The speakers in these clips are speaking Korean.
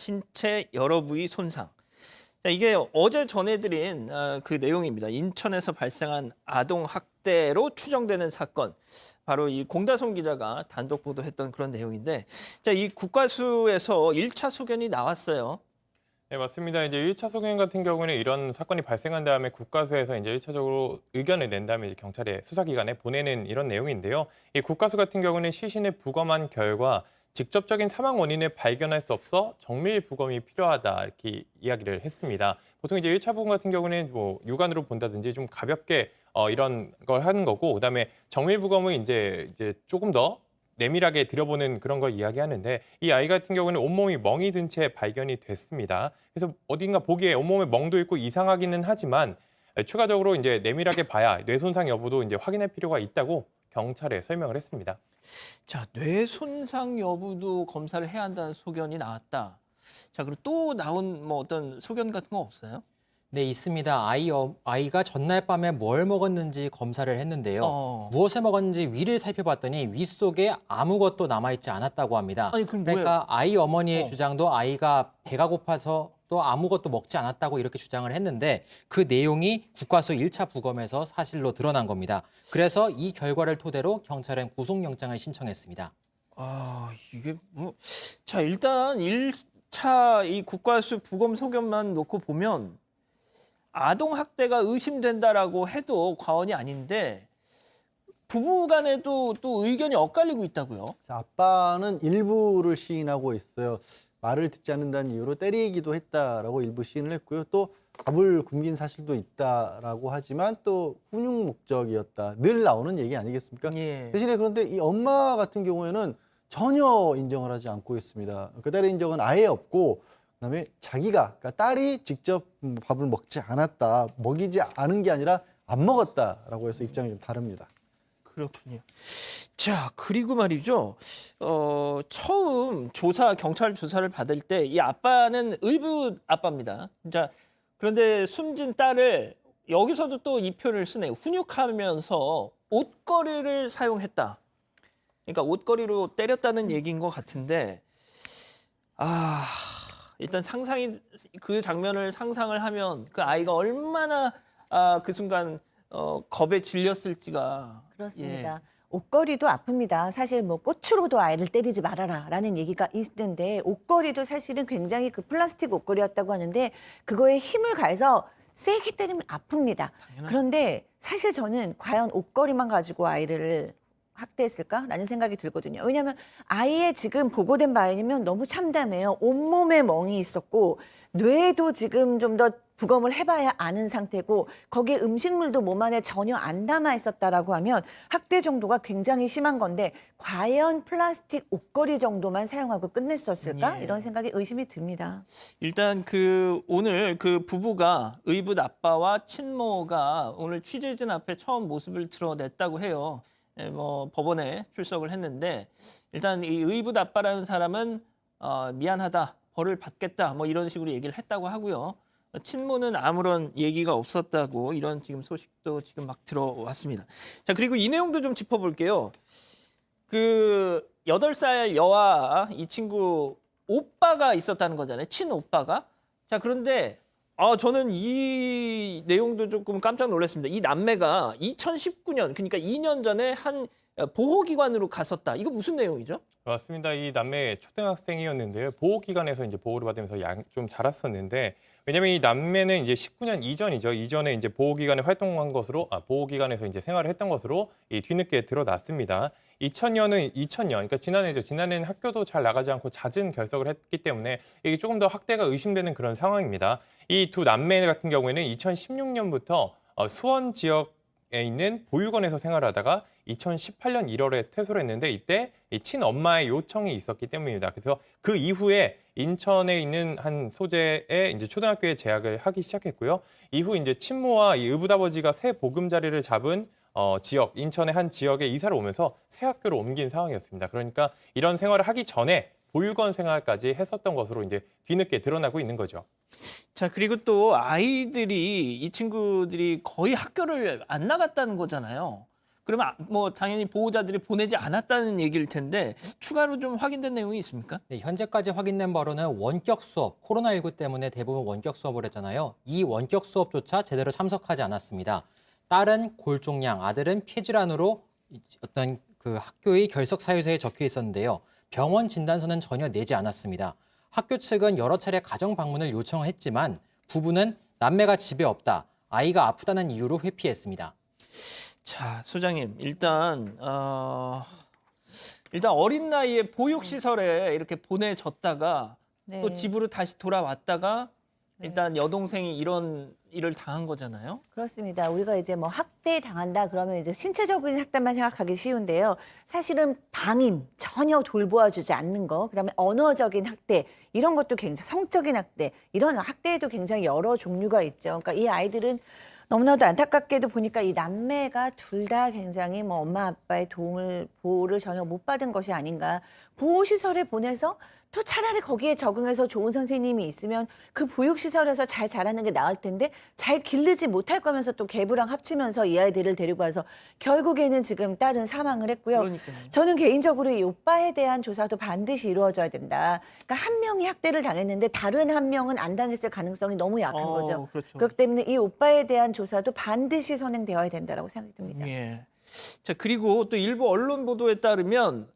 신체 여러 부위 손상. 자, 이게 어제 전해드린 그 내용입니다. 인천에서 발생한 아동 학대로 추정되는 사건. 바로 이 공다솜 기자가 단독 보도했던 그런 내용인데, 자, 이 국과수에서 1차 소견이 나왔어요. 네, 맞습니다. 이제 1차 소견 같은 경우는 이런 사건이 발생한 다음에 국가수에서 이제 1차적으로 의견을 낸 다음에 이제 경찰에 수사기관에 보내는 이런 내용인데요. 이 국가수 같은 경우는 시신을 부검한 결과 직접적인 사망 원인을 발견할 수 없어 정밀 부검이 필요하다 이렇게 이야기를 했습니다. 보통 이제 1차 부검 같은 경우는 뭐 육안으로 본다든지 좀 가볍게 이런 걸 하는 거고, 그다음에 정밀 부검은 이제 조금 더 내밀하게 들여보는 그런 걸 이야기하는데, 이 아이 같은 경우는 온몸이 멍이 든 채 발견이 됐습니다. 그래서 어딘가 보기에 온몸에 멍도 있고 이상하기는 하지만 추가적으로 이제 내밀하게 봐야 뇌 손상 여부도 이제 확인할 필요가 있다고 경찰에 설명을 했습니다. 자, 뇌 손상 여부도 검사를 해야 한다는 소견이 나왔다. 자, 그리고 또 나온 뭐 어떤 소견 같은 거 없어요? 네, 있습니다. 아이가 전날 밤에 뭘 먹었는지 검사를 했는데요. 무엇을 먹었는지 위를 살펴봤더니 위 속에 아무것도 남아있지 않았다고 합니다. 아니, 그럼 그러니까 아이 어머니의 어. 주장도 아이가 배가 고파서 또 아무것도 먹지 않았다고 이렇게 주장을 했는데, 그 내용이 국과수 1차 부검에서 사실로 드러난 겁니다. 그래서 이 결과를 토대로 경찰은 구속영장을 신청했습니다. 이게 뭐. 자, 일단 1차 이 국과수 부검 소견만 놓고 보면 아동 학대가 의심된다라고 해도 과언이 아닌데, 부부 간에도 또 의견이 엇갈리고 있다고요. 자, 아빠는 일부를 시인하고 있어요. 말을 듣지 않는다는 이유로 때리기도 했다라고 일부 시인을 했고요. 또 밥을 굶긴 사실도 있다라고 하지만 또 훈육 목적이었다. 늘 나오는 얘기 아니겠습니까? 예. 대신에 그런데 이 엄마 같은 경우에는 전혀 인정을 하지 않고 있습니다. 그 딸의 인정은 아예 없고, 그다음에 자기가, 그러니까 딸이 직접 밥을 먹지 않았다, 먹이지 않은 게 아니라 안 먹었다라고 해서 입장이 좀 다릅니다. 그렇군요. 자, 그리고 말이죠. 처음 경찰 조사를 받을 때 이 아빠는 의붓 아빠입니다. 자, 그런데 숨진 딸을 여기서도 또 이 표현을 쓰네요. 훈육하면서 옷걸이를 사용했다. 그러니까 옷걸이로 때렸다는 얘기인 것 같은데, 일단 그 장면을 상상을 하면 그 아이가 얼마나 그 순간 겁에 질렸을지가. 그렇습니다. 옷걸이도 아픕니다. 사실 뭐 꽃으로도 아이를 때리지 말아라라는 얘기가 있는데, 옷걸이도 사실은 굉장히 그 플라스틱 옷걸이였다고 하는데 그거에 힘을 가해서 세게 때리면 아픕니다. 그런데 사실 저는 과연 옷걸이만 가지고 아이를 학대했을까라는 생각이 들거든요. 왜냐하면 아이의 지금 보고된 바에는 너무 참담해요. 온몸에 멍이 있었고 뇌도 지금 좀 더 부검을 해봐야 아는 상태고, 거기에 음식물도 몸 안에 전혀 안 남아 있었다라고 하면 학대 정도가 굉장히 심한 건데, 과연 플라스틱 옷걸이 정도만 사용하고 끝냈었을까? 예. 이런 생각이 의심이 듭니다. 일단 오늘 그 부부가 의붓 아빠와 친모가 오늘 취재진 앞에 처음 모습을 드러냈다고 해요. 뭐 법원에 출석을 했는데, 일단 이 의붓 아빠라는 사람은 미안하다, 벌을 받겠다, 뭐 이런 식으로 얘기를 했다고 하고요. 친모는 아무런 얘기가 없었다고, 이런 지금 소식도 지금 막 들어왔습니다. 자, 그리고 이 내용도 좀 짚어볼게요. 그 8살 여아 이 친구 오빠가 있었다는 거잖아요. 친오빠가. 자, 그런데 저는 이 내용도 조금 깜짝 놀랐습니다. 이 남매가 2019년, 그러니까 2년 전에 한 보호기관으로 갔었다. 이거 무슨 내용이죠? 맞습니다. 이 남매 초등학생이었는데요. 보호기관에서 이제 보호를 받으면서 좀 자랐었는데, 왜냐면 이 남매는 이제 19년 이전이죠. 이전에 이제 보호기관에 활동한 것으로, 보호기관에서 이제 생활을 했던 것으로 이 뒤늦게 드러났습니다. 2000년, 그러니까 지난해죠. 지난해는 학교도 잘 나가지 않고 잦은 결석을 했기 때문에 이게 조금 더 학대가 의심되는 그런 상황입니다. 이 두 남매 같은 경우에는 2016년부터 수원 지역에 있는 보육원에서 생활하다가 2018년 1월에 퇴소를 했는데, 이때 이 친엄마의 요청이 있었기 때문입니다. 그래서 그 이후에 인천에 있는 한 소재의 이제 초등학교에 재학을 하기 시작했고요. 이후 이제 친모와 이 의붓아버지가 새 보금자리를 잡은 지역, 인천의 한 지역에 이사를 오면서 새 학교로 옮긴 상황이었습니다. 그러니까 이런 생활을 하기 전에 보육원 생활까지 했었던 것으로 이제 뒤늦게 드러나고 있는 거죠. 자, 그리고 또 이 친구들이 거의 학교를 안 나갔다는 거잖아요. 그러면 뭐 당연히 보호자들이 보내지 않았다는 얘기일 텐데 추가로 좀 확인된 내용이 있습니까? 네, 현재까지 확인된 바로는 원격 수업, 코로나19 때문에 대부분 원격 수업을 했잖아요. 이 원격 수업조차 제대로 참석하지 않았습니다. 딸은 골종양, 아들은 폐질환으로 어떤 그 학교의 결석 사유서에 적혀 있었는데요. 병원 진단서는 전혀 내지 않았습니다. 학교 측은 여러 차례 가정 방문을 요청했지만 부부는 남매가 집에 없다, 아이가 아프다는 이유로 회피했습니다. 자, 소장님, 일단 어린 나이에 보육시설에 이렇게 보내졌다가 네. 또 집으로 다시 돌아왔다가 일단 여동생이 이런 일을 당한 거잖아요. 그렇습니다. 우리가 이제 뭐 학대 당한다 그러면 이제 신체적인 학대만 생각하기 쉬운데요. 사실은 방임, 전혀 돌보아주지 않는 거, 그다음에 언어적인 학대, 이런 것도 굉장히 성적인 학대, 이런 학대에도 굉장히 여러 종류가 있죠. 그러니까 이 아이들은 너무나도 안타깝게도 보니까 이 남매가 둘 다 굉장히 뭐 엄마 아빠의 보호를 전혀 못 받은 것이 아닌가. 보호시설에 보내서 또 차라리 거기에 적응해서 좋은 선생님이 있으면 그 보육시설에서 잘 자라는 게 나을 텐데 잘 기르지 못할 거면서 또 계부랑 합치면서 이 아이들을 데리고 와서 결국에는 지금 딸은 사망을 했고요. 그러니까요. 저는 개인적으로 이 오빠에 대한 조사도 반드시 이루어져야 된다. 그러니까 한 명이 학대를 당했는데 다른 한 명은 안 당했을 가능성이 너무 약한 거죠. 그렇죠. 그렇기 때문에 이 오빠에 대한 조사도 반드시 선행되어야 된다라고 생각이 듭니다. 예. 자, 그리고 또 일부 언론 보도에 따르면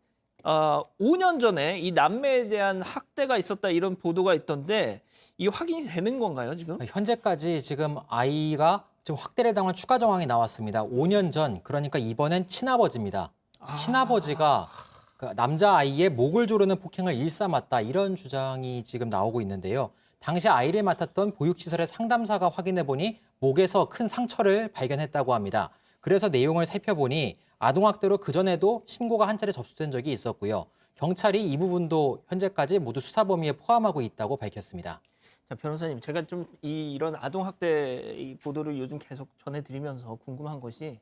5년 전에 이 남매에 대한 학대가 있었다 이런 보도가 있던데 이 확인이 되는 건가요, 지금? 현재까지 지금 아이가 좀 학대를 당한 추가 정황이 나왔습니다. 5년 전, 그러니까 이번엔 친아버지입니다. 친아버지가 그 남자아이의 목을 조르는 폭행을 일삼았다, 이런 주장이 지금 나오고 있는데요. 당시 아이를 맡았던 보육시설의 상담사가 확인해보니 목에서 큰 상처를 발견했다고 합니다. 그래서 내용을 살펴보니 아동학대로 그전에도 신고가 한 차례 접수된 적이 있었고요. 경찰이 이 부분도 현재까지 모두 수사 범위에 포함하고 있다고 밝혔습니다. 자, 변호사님, 제가 좀 이런 아동학대 이 보도를 요즘 계속 전해드리면서 궁금한 것이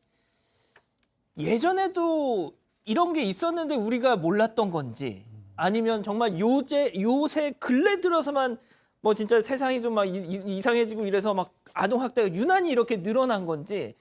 예전에도 이런 게 있었는데 우리가 몰랐던 건지 아니면 정말 요새 근래 들어서만 뭐 진짜 세상이 좀 막 이상해지고 이래서 막 아동학대가 유난히 이렇게 늘어난 건지,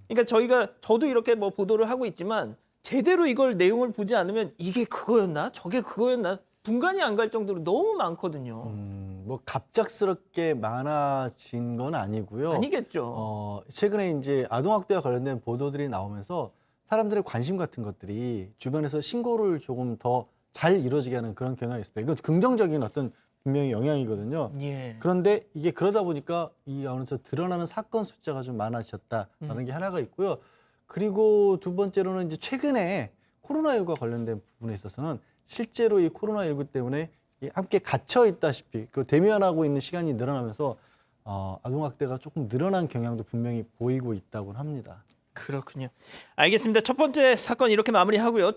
그러니까 저도 이렇게 뭐 보도를 하고 있지만 제대로 이걸 내용을 보지 않으면 이게 그거였나? 저게 그거였나? 분간이 안 갈 정도로 너무 많거든요. 뭐 갑작스럽게 많아진 건 아니고요. 아니겠죠. 최근에 이제 아동학대와 관련된 보도들이 나오면서 사람들의 관심 같은 것들이 주변에서 신고를 조금 더 잘 이루어지게 하는 그런 경향이 있습니다. 이건 긍정적인 어떤 분명히 영향이거든요. 예. 그런데 이게 그러다 보니까 이 안에서 드러나는 사건 숫자가 좀 많아졌다라는 게 하나가 있고요. 그리고 두 번째로는 이제 최근에 코로나19와 관련된 부분에 있어서는 실제로 이 코로나19 때문에 함께 갇혀 있다시피 그 대면하고 있는 시간이 늘어나면서 아동학대가 조금 늘어난 경향도 분명히 보이고 있다고 합니다. 그렇군요. 알겠습니다. 첫 번째 사건 이렇게 마무리하고요.